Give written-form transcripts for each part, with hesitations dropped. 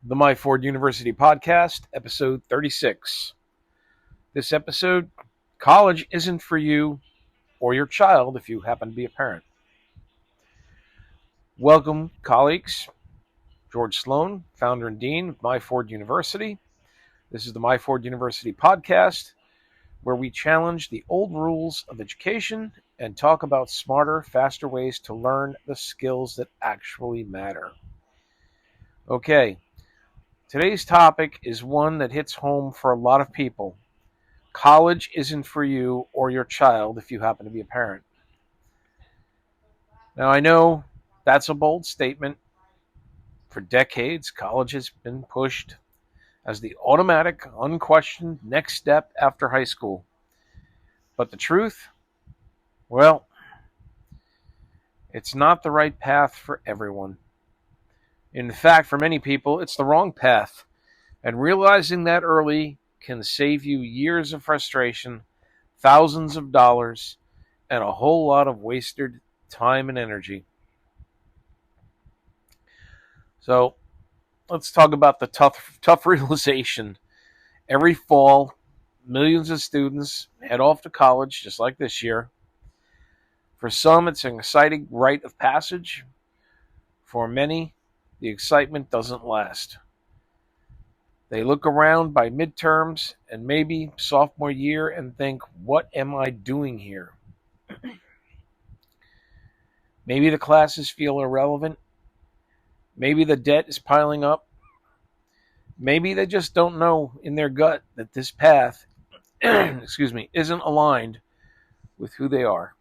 The Myford University Podcast, episode 36. This episode, college isn't for you or your child if you happen to be a parent. Welcome, colleagues. George Sloan, founder and dean of Myford University. This is the Myford University Podcast, where we challenge the old rules of education and talk about smarter, faster ways to learn the skills that actually matter. Okay. Today's topic is one that hits home for a lot of people. College isn't for you or your child if you happen to be a parent. Now, I know that's a bold statement. For decades, college has been pushed as the automatic, unquestioned next step after high school. But the truth? Well, it's not the right path for everyone. In fact, for many people, it's the wrong path. And realizing that early can save you years of frustration, thousands of dollars, and a whole lot of wasted time and energy. So let's talk about the tough realization. Every fall, millions of students head off to college, just like this year. For some, it's an exciting rite of passage. For many, the excitement doesn't last. They look around by midterms and maybe sophomore year and think, what am I doing here? Maybe the classes feel irrelevant. Maybe the debt is piling up. Maybe they just don't know in their gut that this path, isn't aligned with who they are.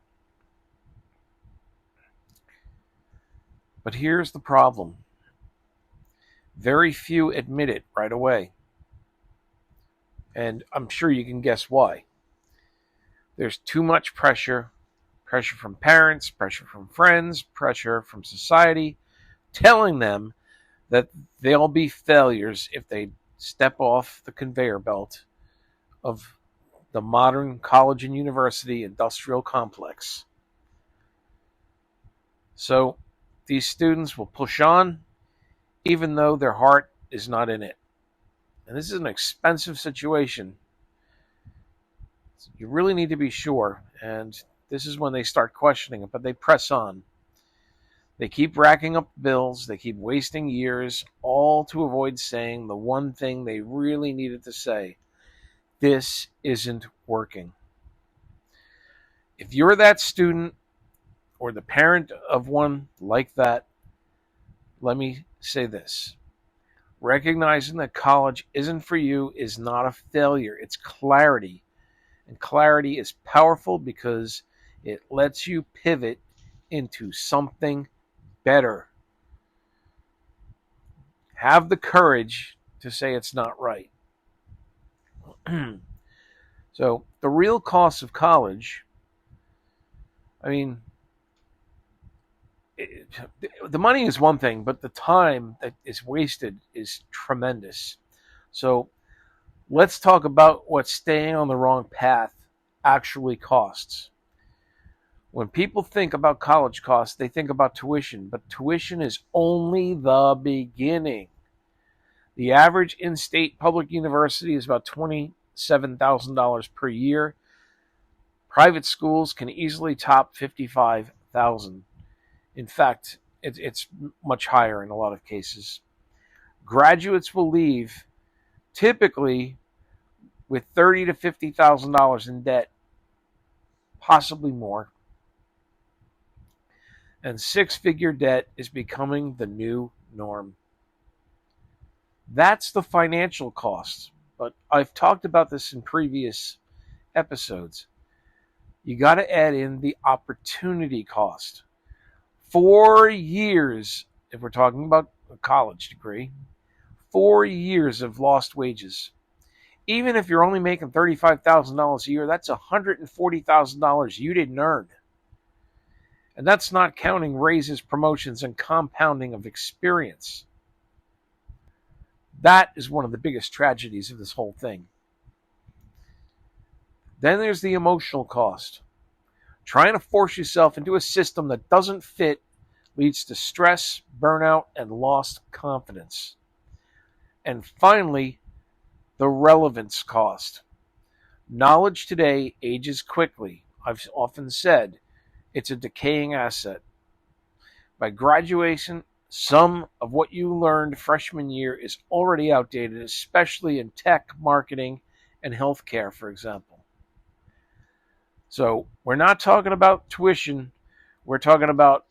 But here's the problem. Very few admit it right away. And I'm sure you can guess why. There's too much pressure from parents, pressure from friends, pressure from society, telling them that they'll be failures if they step off the conveyor belt of the modern college and university industrial complex. So these students will push on even though their heart is not in it. And this is an expensive situation. You really need to be sure, and this is when they start questioning it, but they press on. They keep racking up bills, they keep wasting years, all to avoid saying the one thing they really needed to say. This isn't working. If you're that student or the parent of one like that, let me say this. Recognizing that college isn't for you is not a failure. It's clarity. And clarity is powerful because it lets you pivot into something better. Have the courage to say it's not right. So, the real cost of college, the money is one thing, but the time that is wasted is tremendous. So, let's talk about what staying on the wrong path actually costs. When people think about college costs, they think about tuition, but tuition is only the beginning. The average in-state public university is about $27,000 per year. Private schools can easily top $55,000. In fact, it's much higher in a lot of cases. Graduates will leave typically with $30,000 to $50,000 in debt, possibly more. And six-figure debt is becoming the new norm. That's the financial cost. But I've talked about this in previous episodes. You got to add in the opportunity cost. 4 years, if we're talking about a college degree, 4 years of lost wages. Even if you're only making $35,000 a year, that's $140,000 you didn't earn. And that's not counting raises, promotions, and compounding of experience. That is one of the biggest tragedies of this whole thing. Then there's the emotional cost. Trying to force yourself into a system that doesn't fit leads to stress, burnout, and lost confidence. And finally, the relevance cost. Knowledge today ages quickly. I've often said it's a decaying asset. By graduation, some of what you learned freshman year is already outdated, especially in tech, marketing, and healthcare, for example. So we're not talking about tuition. We're talking about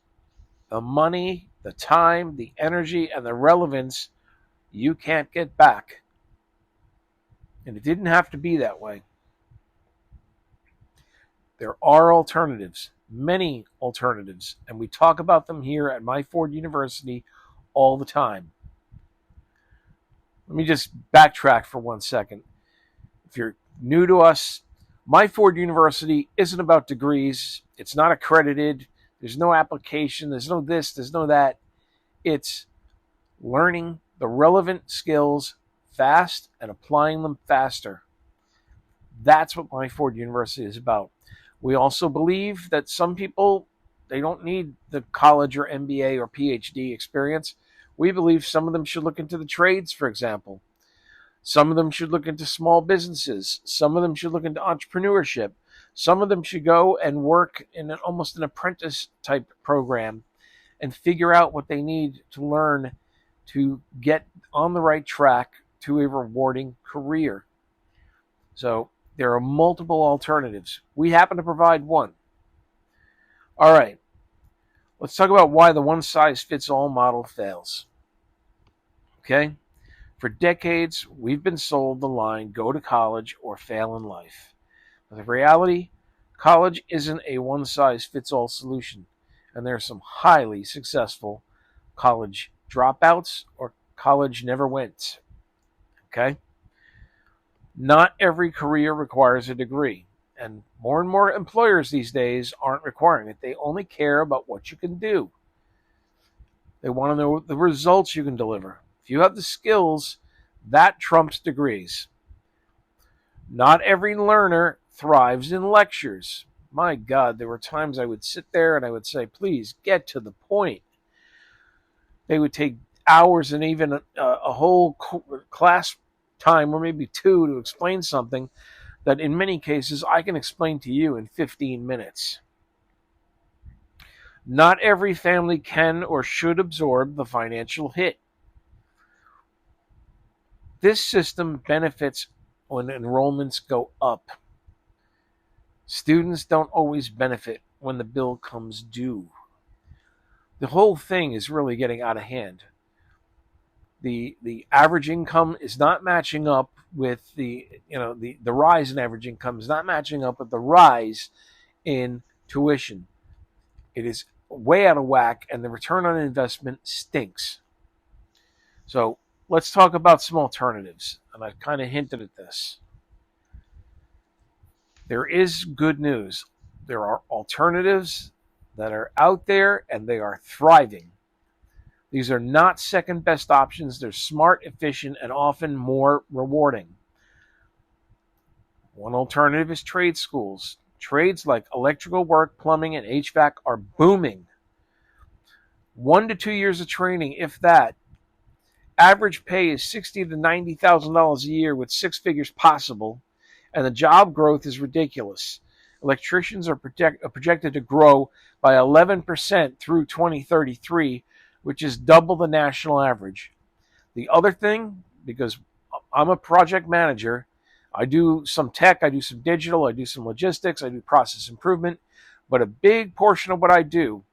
the money, the time, the energy, and the relevance you can't get back. And it didn't have to be that way. There are alternatives, many alternatives, and we talk about them here at Myford University all the time. Let me just backtrack for 1 second. If you're new to us, Myford University isn't about degrees. It's not accredited. There's no application. There's no this. There's no that. It's learning the relevant skills fast and applying them faster. That's what Myford University is about. We also believe that some people, they don't need the college or MBA or PhD experience. We believe some of them should look into the trades, for example. Some of them should look into small businesses. Some of them should look into entrepreneurship. Some of them should go and work in almost an apprentice type program and figure out what they need to learn to get on the right track to a rewarding career. So there are multiple alternatives. We happen to provide one. All right. Let's talk about why the one-size-fits-all model fails. Okay? For decades, we've been sold the line, go to college or fail in life. But the reality, college isn't a one-size-fits-all solution. And there are some highly successful college dropouts or college never went. Okay? Not every career requires a degree, and more employers these days aren't requiring it. They only care about what you can do. They want to know the results you can deliver. If you have the skills, that trumps degrees. Not every learner thrives in lectures. My God, there were times I would sit there and I would say, please get to the point. They would take hours and even a whole class time or maybe two to explain something that in many cases I can explain to you in 15 minutes. Not every family can or should absorb the financial hit. This system benefits when enrollments go up. Students don't always benefit when the bill comes due. The whole thing is really getting out of hand. The average income is not matching up with the rise in average income is not matching up with the rise in tuition. It is way out of whack, and the return on investment stinks. So let's talk about some alternatives, and I've kind of hinted at this. There is good news. There are alternatives that are out there, and they are thriving. These are not second best options. They're smart, efficient, and often more rewarding. One alternative is trade schools. Trades like electrical work, plumbing, and HVAC are booming. 1 to 2 years of training, if that. Average pay is $60,000 to $90,000 a year with six figures possible, and the job growth is ridiculous. Electricians are projected to grow by 11% through 2033, which is double the national average. The other thing, because I'm a project manager, I do some tech, I do some digital, I do some logistics, I do process improvement, but a big portion of what I do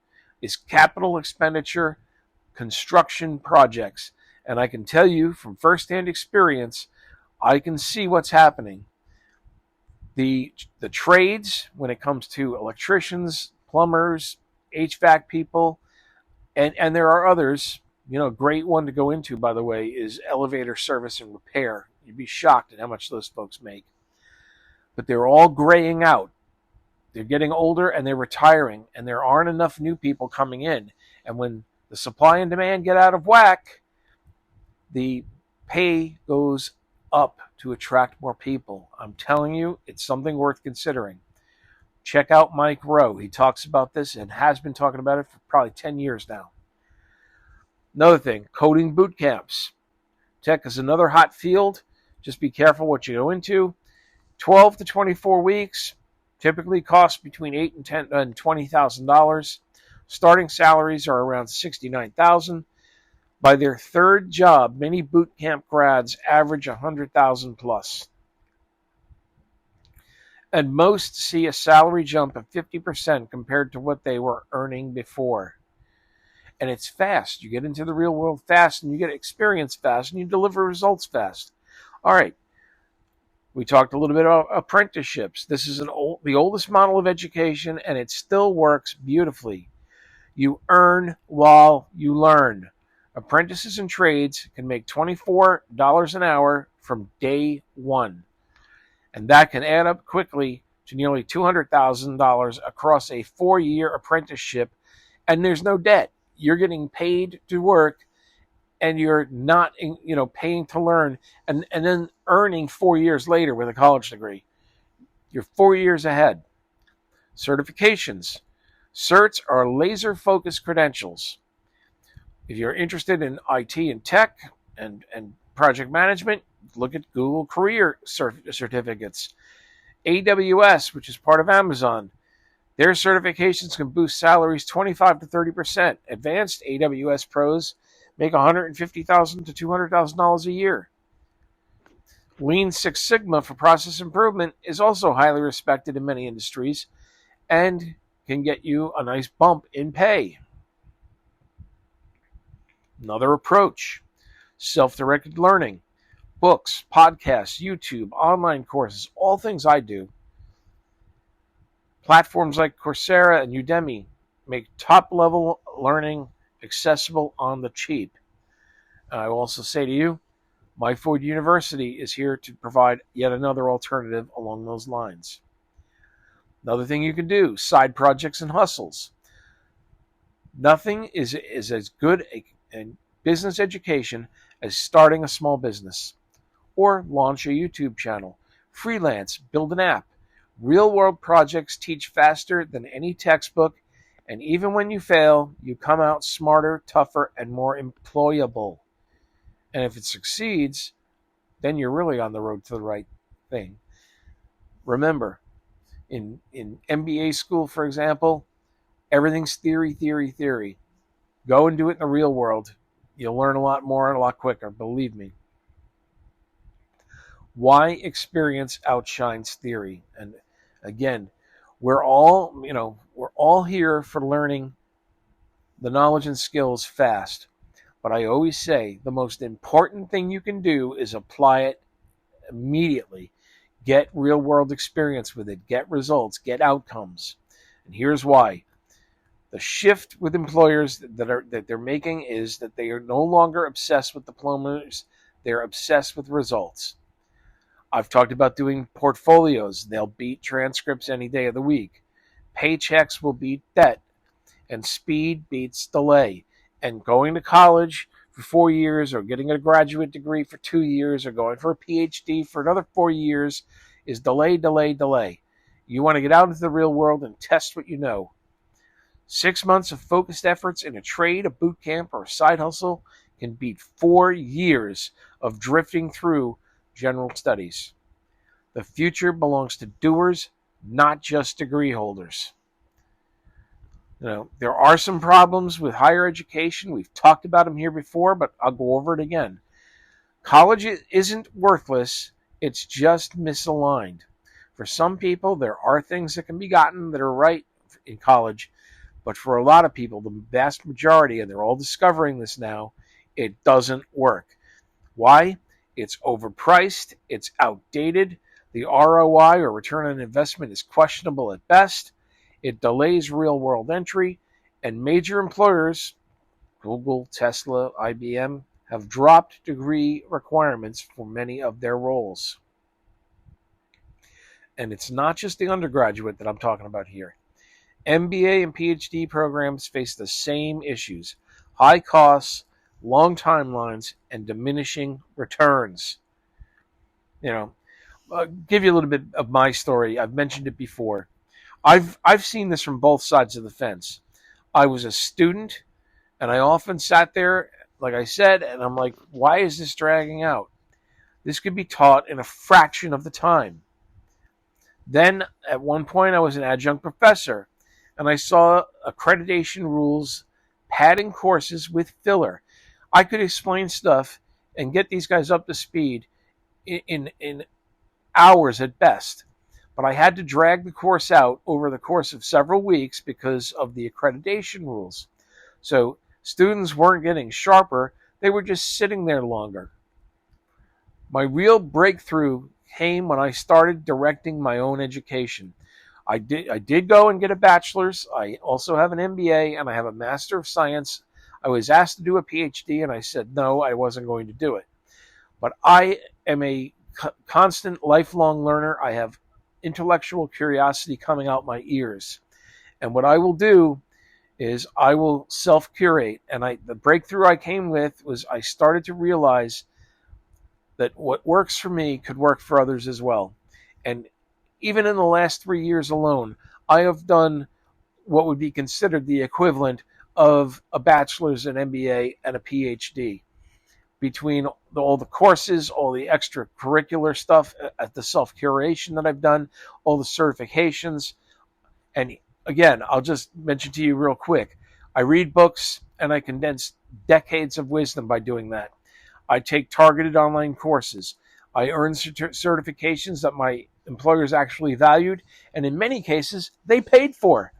is capital expenditure, construction projects. And I can tell you from firsthand experience, I can see what's happening. The trades, when it comes to electricians, plumbers, HVAC people, and there are others. A great one to go into, by the way, is elevator service and repair. You'd be shocked at how much those folks make. But they're all graying out. They're getting older and they're retiring, and there aren't enough new people coming in. And when the supply and demand get out of whack, the pay goes up to attract more people. I'm telling you, it's something worth considering. Check out Mike Rowe. He talks about this and has been talking about it for probably 10 years now. Another thing, coding boot camps. Tech is another hot field. Just be careful what you go into. 12 to 24 weeks typically cost between $8,000 and $20,000. Starting salaries are around $69,000. By their third job, many boot camp grads average $100,000 plus. And most see a salary jump of 50% compared to what they were earning before. And it's fast. You get into the real world fast, and you get experience fast, and you deliver results fast. All right. We talked a little bit about apprenticeships. This is the oldest model of education, and it still works beautifully. You earn while you learn. Apprentices and trades can make $24 an hour from day one. And that can add up quickly to nearly $200,000 across a 4-year apprenticeship. And there's no debt. You're getting paid to work, and you're not, paying to learn, and then earning 4 years later with a college degree. You're 4 years ahead. Certifications. Certs are laser-focused credentials. If you're interested in IT and tech and project management, look at Google Career Certificates. AWS, which is part of Amazon, their certifications can boost salaries 25 to 30%. Advanced AWS pros make $150,000 to $200,000 a year. Lean Six Sigma for process improvement is also highly respected in many industries and can get you a nice bump in pay. Another approach, self-directed learning, books, podcasts, YouTube, online courses, all things I do. Platforms like Coursera and Udemy make top-level learning accessible on the cheap. And I will also say to you, Myford University is here to provide yet another alternative along those lines. Another thing you can do, side projects and hustles. Nothing is as good a business education as starting a small business or launch a YouTube channel. Freelance, build an app. Real-world projects teach faster than any textbook, and even when you fail, you come out smarter, tougher, and more employable. And if it succeeds, then you're really on the road to the right thing. Remember, in MBA school, for example, everything's theory, theory, theory. Go and do it in the real world. You'll learn a lot more and a lot quicker, believe me. Why experience outshines theory? And again, we're all here for learning the knowledge and skills fast. But I always say the most important thing you can do is apply it immediately. Get real world experience with it. Get results. Get outcomes. And here's why. The shift with employers that they're making is that they are no longer obsessed with diplomas. They're obsessed with results. I've talked about doing portfolios. They'll beat transcripts any day of the week. Paychecks will beat debt. And speed beats delay. And going to college for 4 years, or getting a graduate degree for 2 years, or going for a PhD for another 4 years is delay, delay, delay. You want to get out into the real world and test what you know. 6 months of focused efforts in a trade, a boot camp, or a side hustle can beat 4 years of drifting through general studies. The future belongs to doers, not just degree holders. There are some problems with higher education. We've talked about them here before, but I'll go over it again. College isn't worthless. It's just misaligned. For some people, there are things that can be gotten that are right in college, but for a lot of people, the vast majority, and they're all discovering this now, it doesn't work. Why? It's overpriced. It's outdated. The ROI, or return on investment, is questionable at best. It delays real-world entry, and major employers, Google, Tesla, IBM, have dropped degree requirements for many of their roles. And it's not just the undergraduate that I'm talking about here. MBA and PhD programs face the same issues: high costs, long timelines, and diminishing returns. I'll give you a little bit of my story. I've mentioned it before. I've seen this from both sides of the fence. I was a student, and I often sat there like I said, and I'm like, why is this dragging out? This could be taught in a fraction of the time. Then at one point I was an adjunct professor and I saw accreditation rules padding courses with filler. I could explain stuff and get these guys up to speed in hours at best. But I had to drag the course out over the course of several weeks because of the accreditation rules. So students weren't getting sharper, they were just sitting there longer. My real breakthrough came when I started directing my own education. I did go and get a bachelor's. I also have an MBA and I have a Master of Science. I was asked to do a PhD and I said no, I wasn't going to do it. But I am a constant lifelong learner. I have intellectual curiosity coming out my ears. And what I will do is I will self-curate. And the breakthrough I came with was I started to realize that what works for me could work for others as well. And even in the last 3 years alone, I have done what would be considered the equivalent of a bachelor's, an MBA, and a PhD. Between all the courses, all the extracurricular stuff, the self-curation that I've done, all the certifications. And again, I'll just mention to you real quick, I read books and I condense decades of wisdom by doing that. I take targeted online courses. I earn certifications that my employers actually valued, and in many cases, they paid for.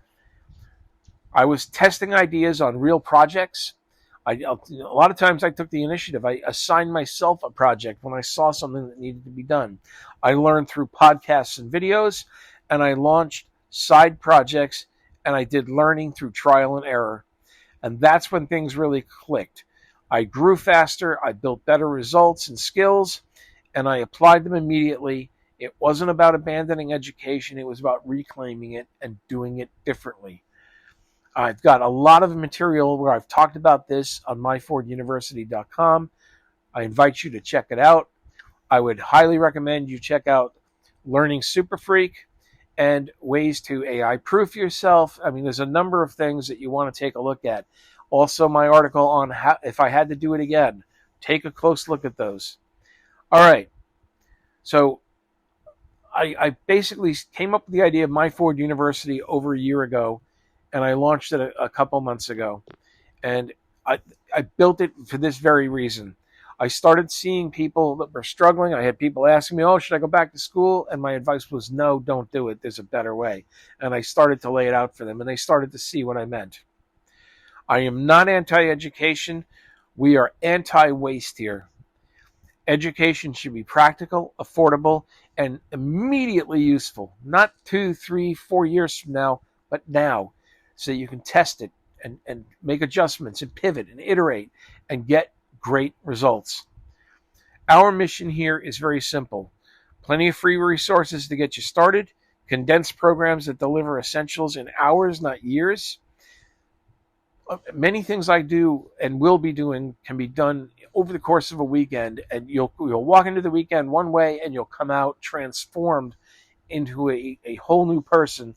I was testing ideas on real projects. A lot of times I took the initiative. I assigned myself a project when I saw something that needed to be done. I learned through podcasts and videos, and I launched side projects, and I did learning through trial and error. And that's when things really clicked. I grew faster, I built better results and skills, and I applied them immediately. It wasn't about abandoning education, it was about reclaiming it and doing it differently. I've got a lot of material where I've talked about this on myforduniversity.com. I invite you to check it out. I would highly recommend you check out Learning Super Freak and ways to AI proof yourself. I mean, there's a number of things that you want to take a look at. Also, my article on how, if I had to do it again, take a close look at those. All right. So I basically came up with the idea of Myford University over a year ago, and I launched it a couple months ago. And I built it for this very reason. I started seeing people that were struggling. I had people asking me, oh, should I go back to school? And my advice was, no, don't do it. There's a better way. And I started to lay it out for them, and they started to see what I meant. I am not anti-education. We are anti-waste here. Education should be practical, affordable, and immediately useful. Not 2, 3, 4 years from now, but now. So you can test it and make adjustments and pivot and iterate and get great results. Our mission here is very simple. Plenty of free resources to get you started, condensed programs that deliver essentials in hours, not years. Many things I do and will be doing can be done over the course of a weekend, and you'll walk into the weekend one way and you'll come out transformed into a whole new person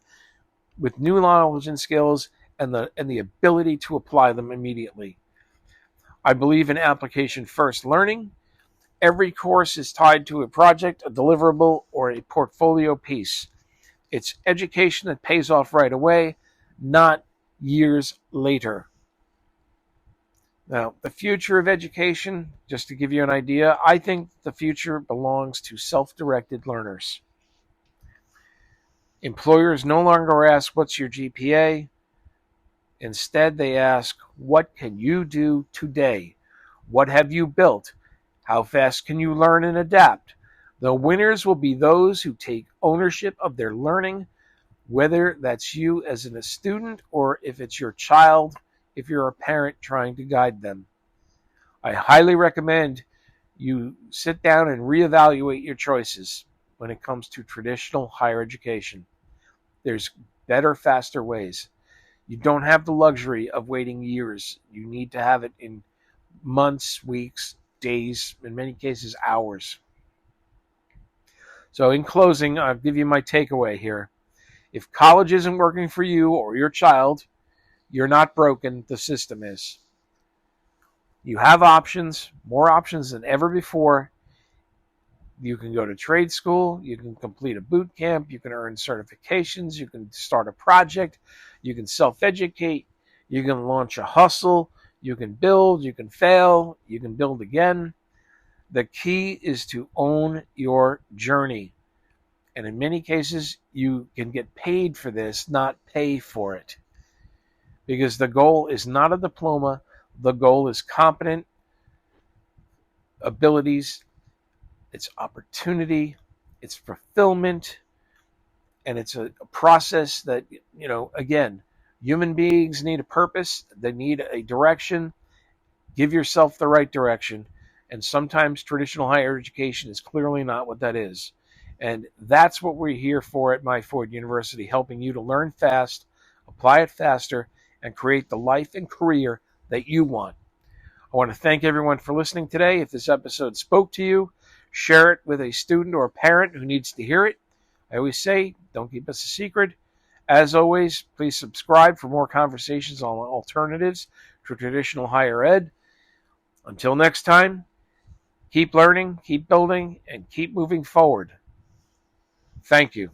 with new knowledge and skills and the ability to apply them immediately. I believe in application first learning. Every course is tied to a project, a deliverable, or a portfolio piece. It's education that pays off right away, not years later. Now, the future of education, just to give you an idea, I think the future belongs to self-directed learners. Employers no longer ask, what's your GPA? Instead, they ask, what can you do today? What have you built? How fast can you learn and adapt? The winners will be those who take ownership of their learning, whether that's you as a student or if it's your child, if you're a parent trying to guide them. I highly recommend you sit down and reevaluate your choices when it comes to traditional higher education. There's better, faster ways. You don't have the luxury of waiting years. You need to have it in months, weeks, days, in many cases, hours. So in closing, I'll give you my takeaway here. If college isn't working for you or your child, you're not broken, the system is. You have options, more options than ever before. You can go to trade school, you can complete a boot camp, you can earn certifications, you can start a project, you can self-educate, you can launch a hustle, you can build, you can fail, you can build again. The key is to own your journey. And in many cases, you can get paid for this, not pay for it. Because the goal is not a diploma, the goal is competent abilities, it's opportunity, it's fulfillment, and it's a process that, again, human beings need a purpose, they need a direction. Give yourself the right direction. And sometimes traditional higher education is clearly not what that is. And that's what we're here for at Myford University, helping you to learn fast, apply it faster, and create the life and career that you want. I want to thank everyone for listening today. If this episode spoke to you, share it with a student or a parent who needs to hear it. I always say, don't keep us a secret. As always, please subscribe for more conversations on alternatives to traditional higher ed. Until next time, keep learning, keep building, and keep moving forward. Thank you.